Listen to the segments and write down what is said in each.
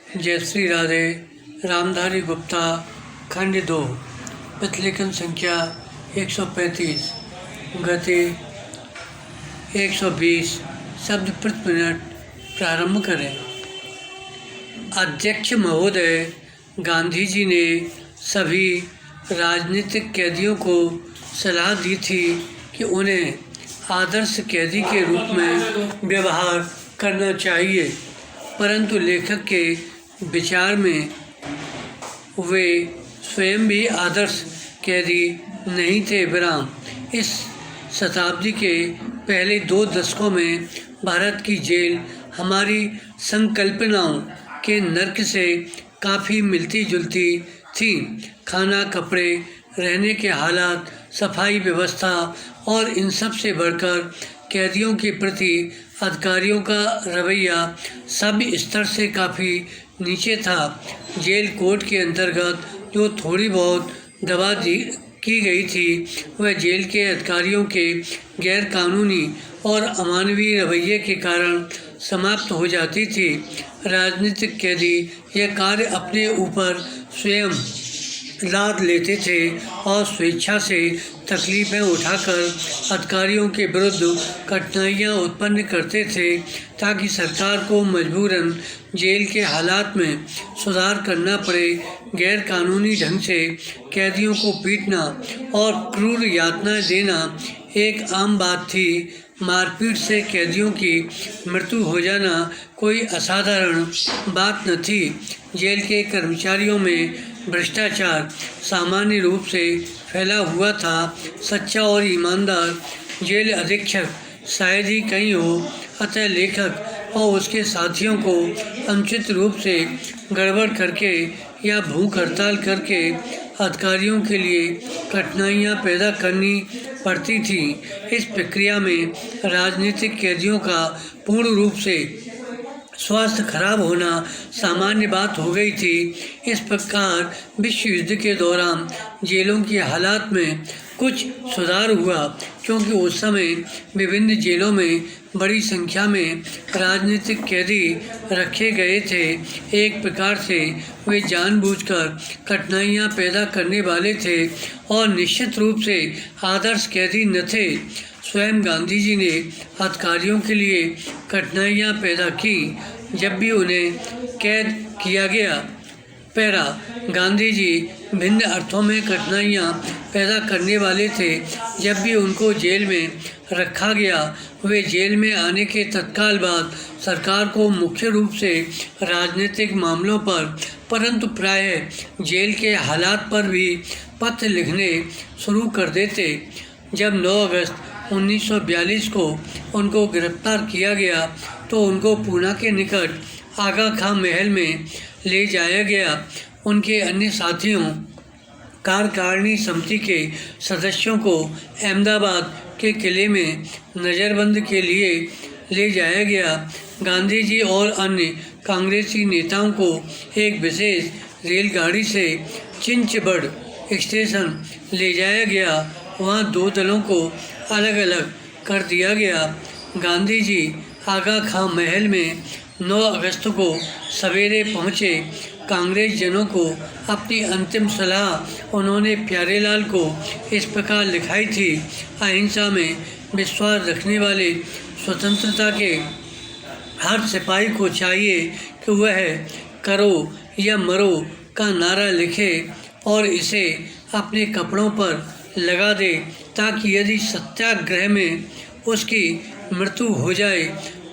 जयश्री राधे, रामधारी गुप्ता, खंड 2, प्रतिलेखन संख्या 135, गति 120 शब्द प्रति मिनट। प्रारंभ करें। अध्यक्ष महोदय, गांधी जी ने सभी राजनीतिक कैदियों को सलाह दी थी कि उन्हें आदर्श कैदी के रूप में व्यवहार करना चाहिए, परंतु लेखक के विचार में वे स्वयं भी आदर्श कैदी नहीं थे। विराम। इस शताब्दी के पहले 2 दशकों में भारत की जेल हमारी संकल्पनाओं के नर्क से काफ़ी मिलती जुलती थी। खाना, कपड़े, रहने के हालात, सफाई व्यवस्था और इन सब से बढ़कर कैदियों के प्रति अधिकारियों का रवैया सब स्तर से काफ़ी नीचे था। जेल कोड के अंतर्गत जो थोड़ी बहुत दवा की गई थी, वह जेल के अधिकारियों के गैर कानूनी और अमानवीय रवैये के कारण समाप्त हो जाती थी। राजनीतिक कैदी यह कार्य अपने ऊपर स्वयं लाद लेते थे और स्वेच्छा से तकलीफ़ें उठाकर अधिकारियों के विरुद्ध कठिनाइयाँ उत्पन्न करते थे, ताकि सरकार को मजबूरन जेल के हालात में सुधार करना पड़े। गैर कानूनी ढंग से कैदियों को पीटना और क्रूर यातनाएं देना एक आम बात थी। मारपीट से कैदियों की मृत्यु हो जाना कोई असाधारण बात न थी। जेल के कर्मचारियों में भ्रष्टाचार सामान्य रूप से फैला हुआ था। सच्चा और ईमानदार जेल अधीक्षक शायद ही कहीं हो, अतः लेखक और उसके साथियों को अनुचित रूप से गड़बड़ करके या भूख हड़ताल करके अधिकारियों के लिए कठिनाइयाँ पैदा करनी पड़ती थी। इस प्रक्रिया में राजनीतिक कैदियों का पूर्ण रूप से स्वास्थ्य खराब होना सामान्य बात हो गई थी। इस प्रकार विश्व युद्ध के दौरान जेलों की हालात में कुछ सुधार हुआ, क्योंकि उस समय विभिन्न जेलों में बड़ी संख्या में राजनीतिक कैदी रखे गए थे। एक प्रकार से वे जानबूझकर कठिनाइयाँ पैदा करने वाले थे और निश्चित रूप से आदर्श कैदी न थे। स्वयं गांधी जी ने अधिकारियों के लिए कठिनाइयाँ पैदा की जब भी उन्हें कैद किया गया। पैरा। गांधी जी भिन्न अर्थों में कठिनाइयाँ पैदा करने वाले थे। जब भी उनको जेल में रखा गया, वे जेल में आने के तत्काल बाद सरकार को मुख्य रूप से राजनीतिक मामलों पर, परंतु प्रायः जेल के हालात पर भी पत्र लिखने शुरू कर देते। जब 9 अगस्त 1942 को उनको गिरफ्तार किया गया तो उनको पूना के निकट आगा खां महल में ले जाया गया। उनके अन्य साथियों, कार्यकारिणी समिति के सदस्यों को अहमदाबाद के किले में नज़रबंद के लिए ले जाया गया। गांधी जी और अन्य कांग्रेसी नेताओं को एक विशेष रेलगाड़ी से चिंचबड़ स्टेशन ले जाया गया। वहाँ 2 दलों को अलग अलग कर दिया गया। गांधी जी आगा खां महल में 9 अगस्त को सवेरे पहुँचे। कांग्रेस जनों को अपनी अंतिम सलाह उन्होंने प्यारेलाल को इस प्रकार लिखाई थी। अहिंसा में विश्वास रखने वाले स्वतंत्रता के हर सिपाही को चाहिए कि वह करो या मरो का नारा लिखे और इसे अपने कपड़ों पर लगा दे, ताकि यदि सत्याग्रह में उसकी मृत्यु हो जाए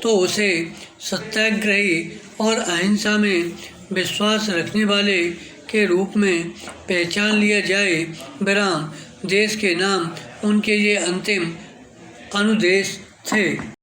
तो उसे सत्याग्रही और अहिंसा में विश्वास रखने वाले के रूप में पहचान लिया जाए। विराम। देश के नाम उनके ये अंतिम अनुदेश थे।